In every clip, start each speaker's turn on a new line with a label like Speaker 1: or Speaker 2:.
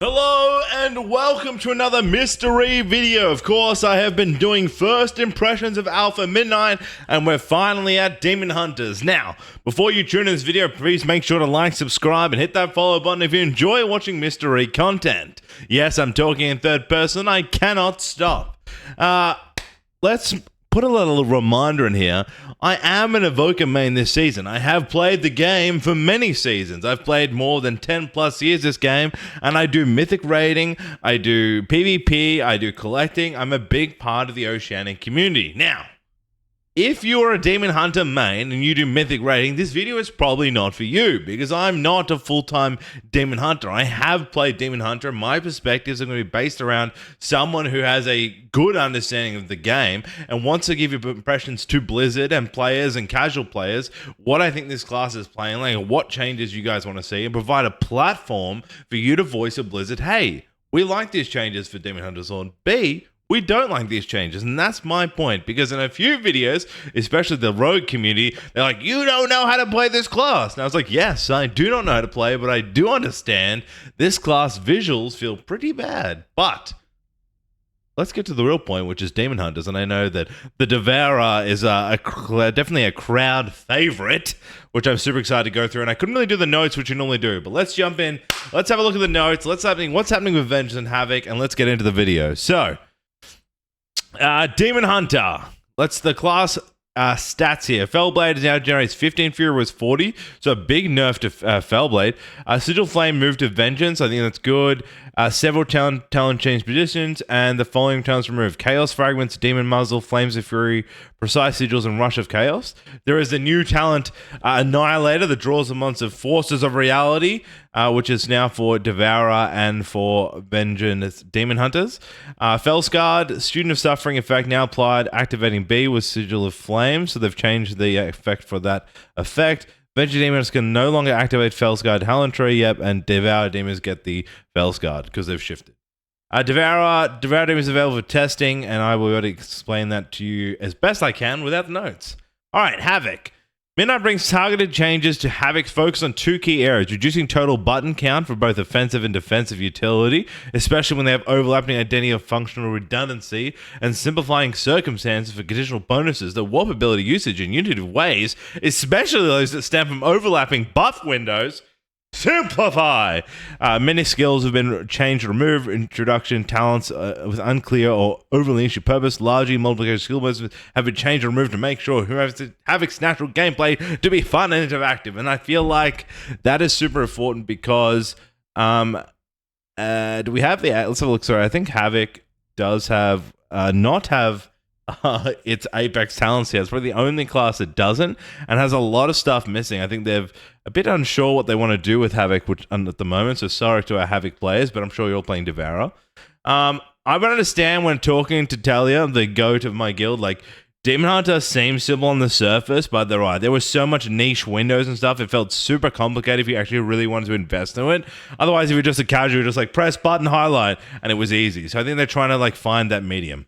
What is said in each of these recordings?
Speaker 1: Hello and welcome to another Mrreeeee video. Of course, I have been doing first impressions of Alpha Midnight and we're finally at Demon Hunters. Now, before you tune in this video, please make sure to like, subscribe, and hit that follow button if you enjoy watching Mrreeeee content. Yes, I'm talking in third person. I cannot stop. Let's put a little reminder in here. I am an Evoker main this season. I have played the game for many seasons. I've played more than 10 plus years this game, and I do mythic raiding, I do PvP, I do collecting. I'm a big part of the Oceanic community. Now, if you're a Demon Hunter main and you do mythic raiding, this video is probably not for you because I'm not a full-time Demon Hunter. I have played Demon Hunter. My perspectives are going to be based around someone who has a good understanding of the game and wants to give you impressions to Blizzard and players and casual players what I think this class is playing like, what changes you guys want to see, and provide a platform for you to voice a Blizzard, hey, we like these changes for Demon Hunter's Lord. B, we don't like these changes, and that's my point, because in a few videos, especially the rogue community, they're like, you don't know how to play this class. And I was like, yes, I do not know how to play, but I do understand this class visuals feel pretty bad. But let's get to the real point, which is Demon Hunters, and I know that the Devourer is definitely a crowd favorite, which I'm super excited to go through, and I couldn't really do the notes, which you normally do, but let's jump in, let's have a look at the notes, what's happening with Vengeance and Havoc, and let's get into the video. So, Demon Hunter. Let's the class stats here. Fellblade now generates 15 Fury was 40, so a big nerf to Fellblade. Sigil Flame moved to Vengeance. I think that's good. Several talent changed positions, and the following talents removed: Chaos Fragments, Demon Muzzle, Flames of Fury, Precise Sigils, and Rush of Chaos. There is a new talent, Annihilator, that draws the monster Forces of Reality, which is now for Devourer and for Vengeance Demon Hunters. Fellscarred, Student of Suffering effect now applied, activating B with Sigil of Flame, so they've changed the effect for that effect. Vengeance Demons can no longer activate Fellscarred Halentry, and Devourer Demons get the Fellscarred because they've shifted. Devourer Demons is available for testing, and I will be able to explain that to you as best I can without the notes. Alright, Havoc. Midnight brings targeted changes to Havoc's focus on two key areas: reducing total button count for both offensive and defensive utility, especially when they have overlapping identity or functional redundancy, and simplifying circumstances for conditional bonuses that warp ability usage in unitive ways, especially those that stem from overlapping buff windows. Simplify! Many skills have been changed or removed. Introduction talents with unclear or overly niche purpose. Largely multiplication skill bonuses have been changed or removed to make sure who has Havoc's natural gameplay to be fun and interactive. And I feel like that is super important because do we have the... Let's have a look. Sorry, I think Havoc does have... not have... its Apex talents here. It's probably the only class that doesn't and has a lot of stuff missing. I think they've a bit unsure what they want to do with Havoc at the moment, so sorry to our Havoc players, but I'm sure you're all playing Devourer. I don't understand when talking to Talia, the goat of my guild, like, Demon Hunter seems simple on the surface, but they're right. There was so much niche windows and stuff, it felt super complicated if you actually really wanted to invest in it. Otherwise, if you're just a casual, just like press button, highlight, and it was easy. So I think they're trying to like find that medium.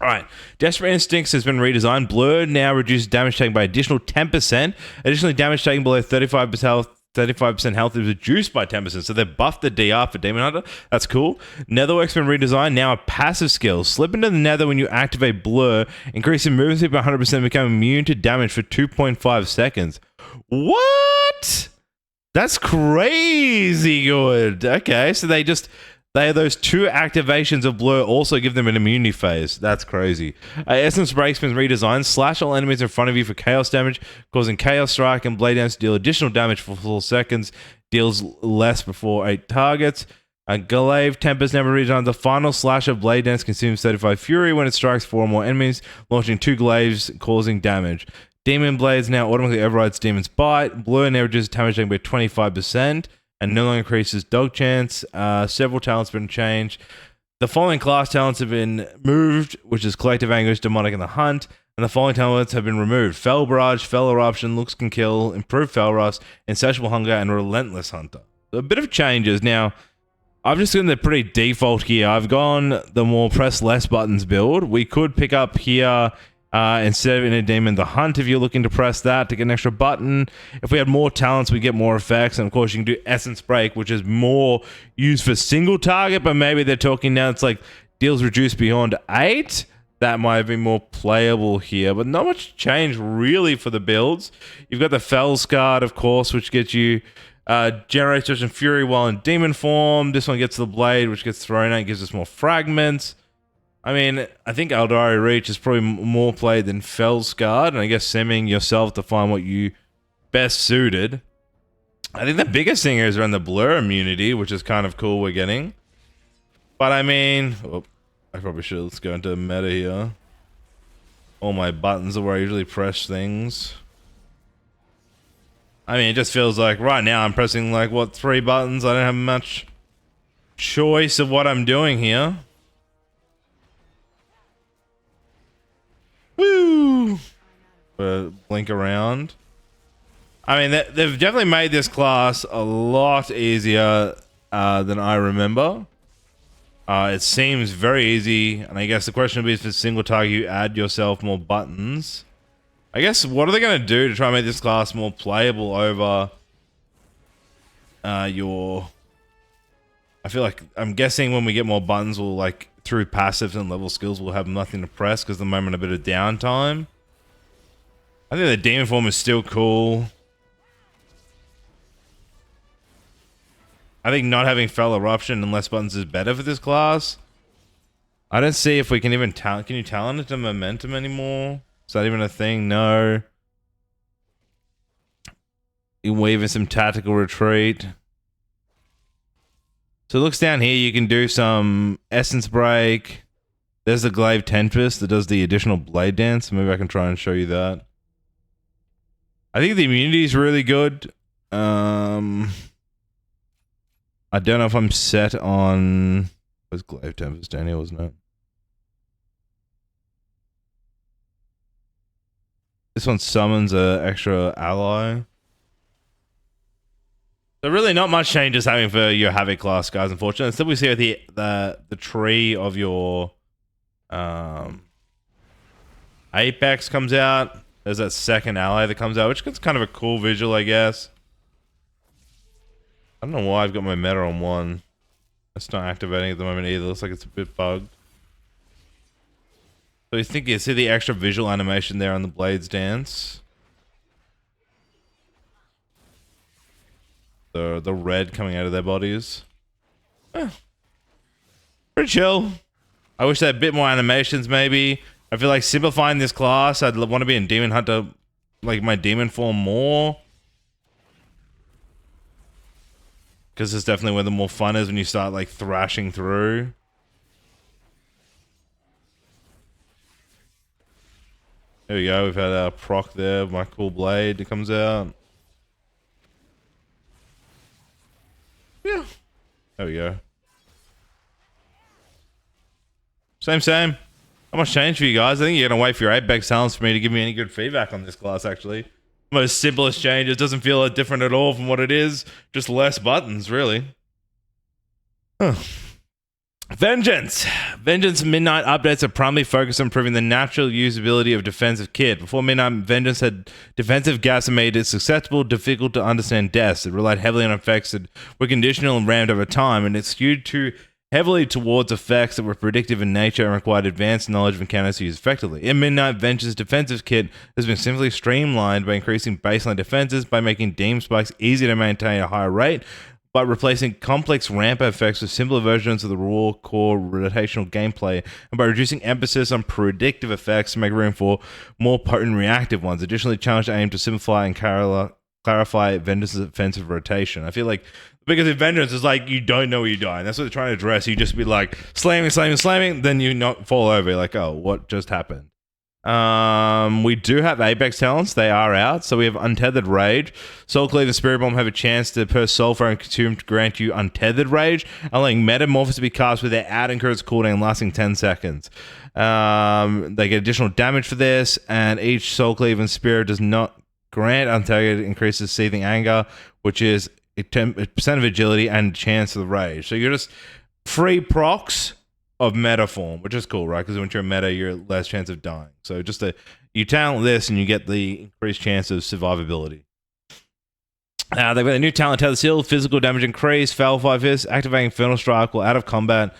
Speaker 1: Alright, Desperate Instincts has been redesigned. Blur now reduces damage taken by additional 10%. Additionally, damage taken below 35% health is reduced by 10%, so they've buffed the DR for Demon Hunter. That's cool. Netherwork's been redesigned. Now a passive skill. Slip into the nether when you activate Blur, increasing movement speed by 100%, become immune to damage for 2.5 seconds. What? That's crazy good. Okay, so they those two activations of Blur also give them an immunity phase. That's crazy. Essence Break's been redesigned. Slash all enemies in front of you for chaos damage, causing Chaos Strike and Blade Dance to deal additional damage for 4 seconds. Deals less before 8 targets. Glaive Tempest never redesigned. The final slash of Blade Dance consumes 35 Fury when it strikes 4 or more enemies, launching 2 glaives, causing damage. Demon Blades now automatically overrides Demon's Bite. Blur now reduces damage taken by 25%. And no longer increases dog chance. Several talents have been changed. The following class talents have been moved, which is Collective Anguish, Demonic, and the Hunt. And the following talents have been removed: Fell Barrage, Fell Eruption, Looks Can Kill, Improved Fell Rust, Insatiable Hunger, and Relentless Hunter. So a bit of changes. Now, I've just gone the pretty default here. I've gone the more press less buttons build. We could pick up here instead of in a Demon the Hunt, if you're looking to press that to get an extra button. If we had more talents, we get more effects. And of course, you can do Essence Break, which is more used for single target, but maybe they're talking now it's like deals reduced beyond 8. That might have been more playable here, but not much change really for the builds. You've got the Fellsguard, of course, which gets you generates Search and Fury while in demon form. This one gets the blade, which gets thrown out and gives us more fragments. I mean, I think Eldari Reach is probably more played than Fellsguard, and I guess simming yourself to find what you best suited. I think the biggest thing is around the blur immunity, which is kind of cool we're getting. But I mean, I probably should. Let's go into meta here. All my buttons are where I usually press things. I mean, it just feels like right now I'm pressing like, what, 3 buttons? I don't have much choice of what I'm doing here. Woo! Blink around. I mean, they've definitely made this class a lot easier than I remember. It seems very easy, and I guess the question would be if for single target you add yourself more buttons. I guess, what are they going to do to try and make this class more playable over your... I feel like, I'm guessing when we get more buttons, we'll like, through passives and level skills, we'll have nothing to press because at the moment a bit of downtime. I think the demon form is still cool. I think not having Fell Eruption and less buttons is better for this class. I don't see if we can even talent. Can you talent it to momentum anymore? Is that even a thing? No. You weave in some tactical retreat. So it looks down here, you can do some Essence Break. There's the Glaive Tempest that does the additional Blade Dance. Maybe I can try and show you that. I think the immunity is really good. I don't know if I'm set on... Was Glaive Tempest down here, wasn't it? This one summons an extra ally. So really not much changes having for your Havoc class, guys, unfortunately. Instead we see the tree of your Apex comes out. There's that second ally that comes out, which is kind of a cool visual, I guess. I don't know why I've got my meta on 1. It's not activating at the moment either. Looks like it's a bit bugged. So you think you see the extra visual animation there on the Blades Dance. The red coming out of their bodies. Pretty chill. I wish they had a bit more animations maybe. I feel like simplifying this class, I'd want to be in Demon Hunter, like my demon form more. Because it's definitely where the more fun is when you start like thrashing through. There we go, we've had our proc there, my cool blade that comes out. Yeah. There we go. Same. Not much change for you guys. I think you're going to wait for your Apex talents for me to give me any good feedback on this class, actually. Most simplest change. It doesn't feel different at all from what it is. Just less buttons, really. Huh. Vengeance Midnight updates are primarily focused on improving the natural usability of Defensive Kit. Before Midnight, Vengeance had defensive gaps that made it susceptible, difficult to understand deaths. It relied heavily on effects that were conditional and ramped over time, and it skewed too heavily towards effects that were predictive in nature and required advanced knowledge of encounters to use effectively. In Midnight, Vengeance's defensive kit has been simply streamlined by increasing baseline defenses, by making Deem Spikes easy to maintain at a higher rate, by replacing complex ramp effects with simpler versions of the raw core rotational gameplay, and by reducing emphasis on predictive effects to make room for more potent reactive ones. Additionally, challenge aim to simplify and clarify Vengeance's offensive rotation. I feel like because in Vengeance is like you don't know where you die, and that's what they're trying to address. You just be like slamming, then you not fall over. You're like, oh, what just happened? We do have Apex talents. They are out. So we have Untethered Rage. Soul Cleave and Spirit Bomb have a chance to per sulfur and consume to grant you Untethered Rage, allowing Metamorphosis to be cast without incurred cooldown lasting 10 seconds. They get additional damage for this, and each Soul Cleave and Spirit does not grant Untethered, increases Seething Anger, which is a 10% of agility and chance of the rage. So you're just free procs of meta form, which is cool, right? Because once you're meta, you're less chance of dying. So just you talent this and you get the increased chance of survivability. They've got a new talent, Tether Seal, physical damage increase, Foul 5 Fist, activating Infernal Strike while out of combat.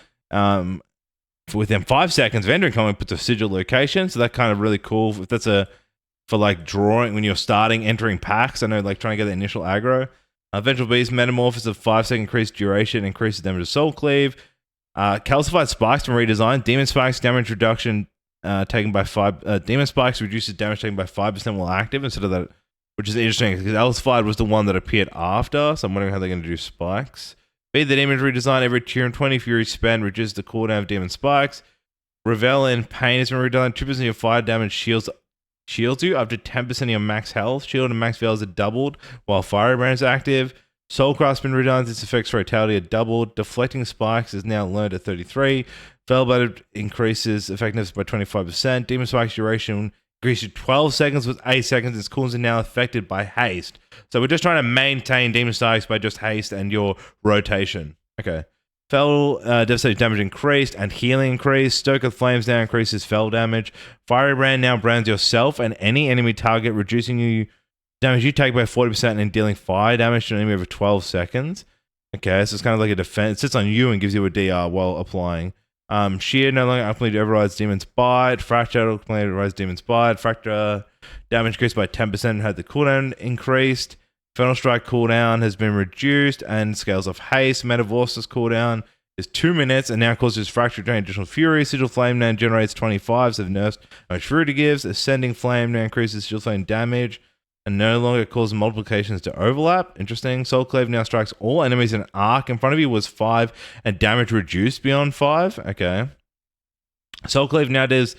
Speaker 1: Within 5 seconds of entering combat, puts a sigil location. So that's kind of really cool. If that's for like drawing when you're entering packs. I know, like trying to get the initial aggro. Vengeful Beast, Metamorphosis of 5-second increased duration, increases damage of Soul Cleave. Calcified Spikes from redesign. Demon Spikes, damage reduction taken by 5. Demon Spikes reduces damage taken by 5% while active instead of that, which is interesting because Calcified was the one that appeared after. So I'm wondering how they're going to do Spikes. Be the damage redesign. Every tier and 20 Fury spend reduces the cooldown of Demon Spikes. Revel in Pain has been redesigned. 2% of your fire damage shields you up to 10% of your max health. Shield and max fails are doubled while Firebrand is active. Soulcraft's been redone. Its effects for vitality are doubled. Deflecting Spikes is now learned at 33. Fellblade increases effectiveness by 25%. Demon Spike's duration increases to 12 seconds with 8 seconds. Its cooldowns are now affected by haste. So we're just trying to maintain Demon Spikes by just haste and your rotation. Okay. Fell devastating damage increased and healing increased. Stoke of Flames now increases fell damage. Firebrand now brands yourself and any enemy target, reducing you damage you take by 40% and dealing fire damage to an enemy over 12 seconds. Okay, so it's kind of like a defense. It sits on you and gives you a DR while applying. Shear no longer completely overrides Demon's Bite. Fracture completely overrides Demon's Bite. Fracture damage increased by 10% and had the cooldown increased. Infernal Strike cooldown has been reduced and scales of haste. Metamorphosis cooldown is 2 minutes and now causes Fracture to additional Fury. Sigil Flame now generates 25, so the nerfs how much Fury gives. Ascending Flame now increases Sigil Flame damage and no longer causes multiplications to overlap. Interesting. Soul Clave now strikes all enemies in an arc. In front of you was 5 and damage reduced beyond 5. Okay. Soul Clave now does...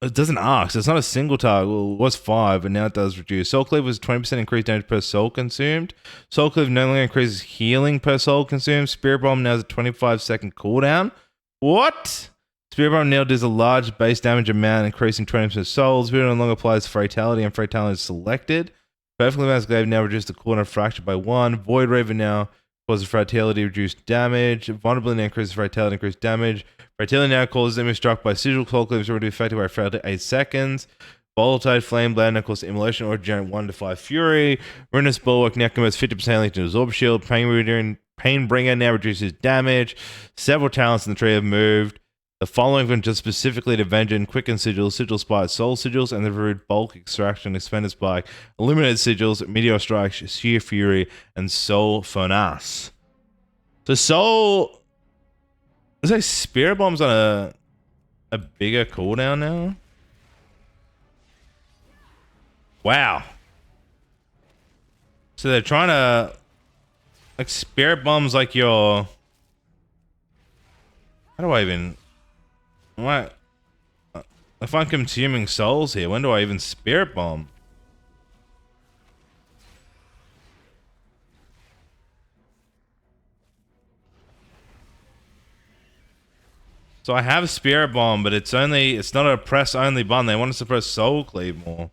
Speaker 1: it doesn't arc, so it's not a single target. Well, it was 5, and now it does reduce. Soul Cleave was 20% increased damage per soul consumed. Soul Cleave no longer increases healing per soul consumed. Spirit Bomb now has a 25-second cooldown. What? Spirit Bomb now does a large base damage amount, increasing 20% souls. Spirit no longer applies Fatality, and Fatality is selected. Perfectly Masked Glaive now reduces the cooldown of Fracture by 1. Void Raven now causes Fatality, reduced damage. Vulnerability now increases Fatality, increased damage. Vitality now causes enemy struck by sigil. Soul Cleave is already affected by failed to 8 seconds. Volatile Flame Blade now causes immolation or generate 1 to 5 Fury. Ruinous Bulwark now converts 50% to Absorb Shield. Painbringer now reduces damage. Several talents in the tree have moved. The following from just specifically to Vengeance, Quicken Sigils, Sigil Spike, Soul Sigils, and the Rude Bulk Extraction, Expanded Spike, Illuminated Sigils, Meteor Strike, Sheer Fury, and Soul Furnace. So Soul... Looks like Spirit Bomb's on a bigger cooldown now. Wow. So they're trying to... Like, Spirit Bomb's like your... How do I even... What? If I'm consuming souls here, when do I even Spirit Bomb? So I have Spirit Bomb, but it's not a press only button. They want us to press Soul Cleave more.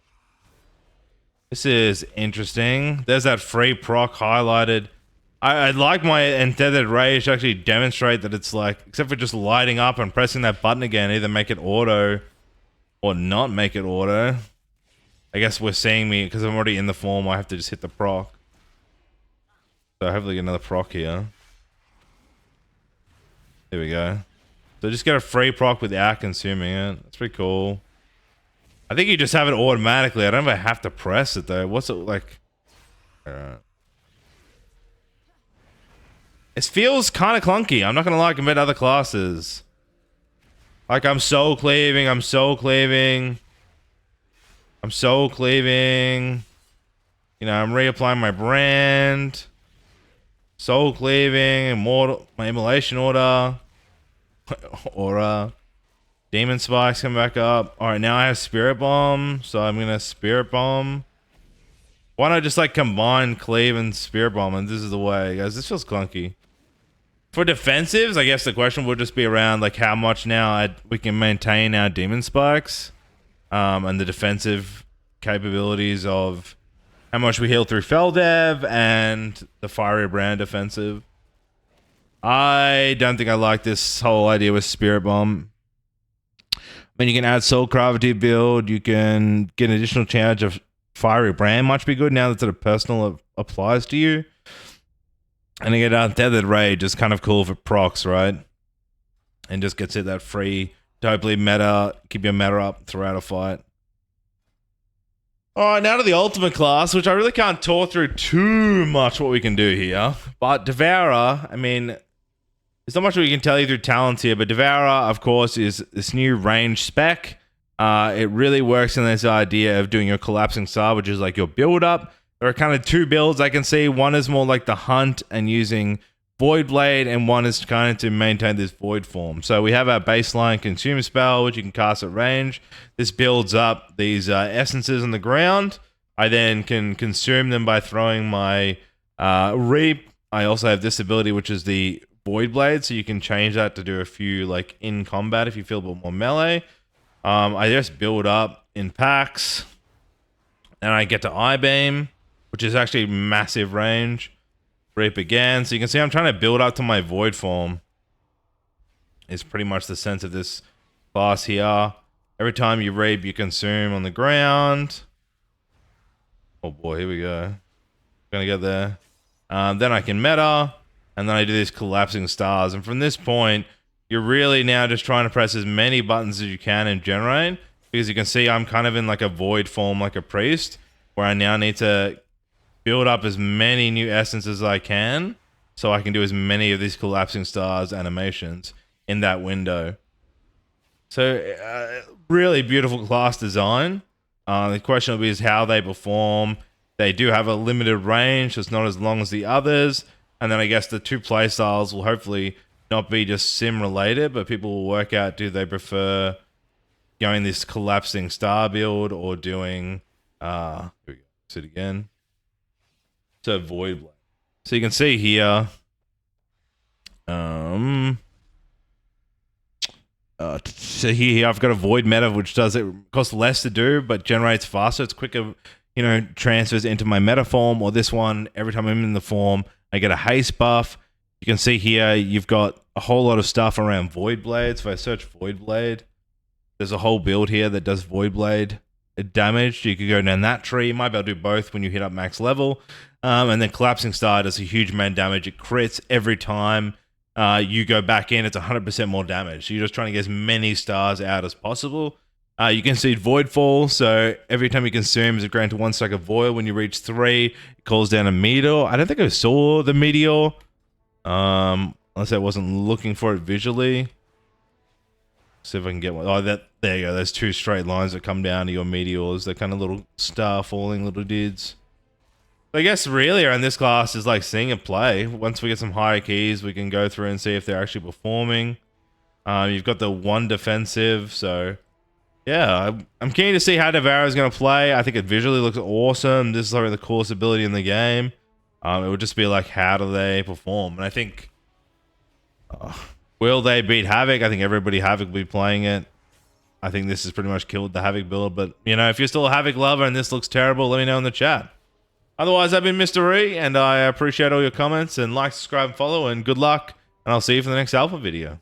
Speaker 1: This is interesting. There's that free proc highlighted. I'd like my Untethered Rage to actually demonstrate that it's like, except for just lighting up and pressing that button again, either make it auto or not make it auto. I guess we're seeing me, because I'm already in the form, I have to just hit the proc. So hopefully get another proc here. There we go. So just get a free proc without consuming it. That's pretty cool. I think you just have it automatically. I don't ever have to press it though. What's it like? Alright. It feels kind of clunky. I'm not going to lie compared to other classes. Like I'm soul cleaving. I'm soul cleaving. I'm soul cleaving. You know, I'm reapplying my brand. Soul cleaving. Immortal, my immolation order. Aura. Demon Spikes come back up. Alright, now I have Spirit Bomb. So I'm gonna Spirit Bomb. Why not just like combine Cleave and Spirit Bomb? And this is the way, guys. This feels clunky. For defensives, I guess the question would just be around like how much now we can maintain our Demon Spikes. And the defensive capabilities of how much we heal through Feldev and the Fiery Brand defensive. I don't think I like this whole idea with Spirit Bomb. I mean, you can add Soul Craft to your build. You can get an additional charge of Fiery Brand. Much be good now that sort of personal applies to you. And you get Untethered Rage. Is kind of cool for procs, right? And just gets it that free, totally meta, keep your meta up throughout a fight. Alright, now to the ultimate class, which I really can't talk through too much what we can do here. But Devourer, I mean, there's not much we can tell you through talents here, but Devourer, of course, is this new range spec. It really works in this idea of doing your collapsing star, which is like your build up. There are kind of two builds I can see. One is more like the hunt and using Void Blade, and one is kind of to maintain this void form. So we have our baseline consume spell, which you can cast at range. This builds up these essences on the ground. I then can consume them by throwing my Reap. I also have this ability, which is the Void Blade, so you can change that to do a few like in combat if you feel a bit more melee. I just build up in packs, and I get to I-Beam, which is actually massive range. Reap again. So you can see I'm trying to build up to my void form. Is pretty much the sense of this class here. Every time you reap, you consume on the ground. Oh boy, here we go. Gonna get there. Then I can meta, and then I do these collapsing stars. And from this point, you're really now just trying to press as many buttons as you can and generate. Because you can see I'm kind of in like a void form, like a priest, where I now need to build up as many new essences as I can, so I can do as many of these collapsing stars animations in that window. So, really beautiful class design. The question will be is how they perform. They do have a limited range, so it's not as long as the others. And then I guess the two play styles will hopefully not be just sim related, but people will work out, do they prefer going this collapsing star build or doing, here we go, sit again. So Void Blade. So you can see here, so here I've got a Void meta, which does it costs less to do, but generates faster. It's quicker, you know, transfers into my meta form. Or this one, every time I'm in the form, I get a haste buff. You can see here, you've got a whole lot of stuff around Void Blades. If I search Void Blade, there's a whole build here that does Void Blade damage. You could go down that tree. You might be able to do both when you hit up max level. And then Collapsing Star does a huge main damage. It crits every time you go back in. It's 100% more damage. So you're just trying to get as many stars out as possible. You can see Void Fall. So every time you consume, is granted 1 stack of Void. When you reach 3, it calls down a meteor. I don't think I saw the meteor. Unless I wasn't looking for it visually. See if I can get one. Oh, there you go. There's 2 straight lines that come down to your meteors. They're kind of little star falling little dudes. I guess really around this class is like seeing it play. Once we get some higher keys, we can go through and see if they're actually performing. You've got the 1 defensive, so yeah, I'm keen to see how Devourer is going to play. I think it visually looks awesome. This is probably the coolest ability in the game. It would just be like, how do they perform? And I think, will they beat Havoc? I think everybody Havoc will be playing it. I think this has pretty much killed the Havoc build. But, you know, if you're still a Havoc lover and this looks terrible, let me know in the chat. Otherwise, I've been Mrreeeee, and I appreciate all your comments. And like, subscribe, and follow, and good luck. And I'll see you for the next alpha video.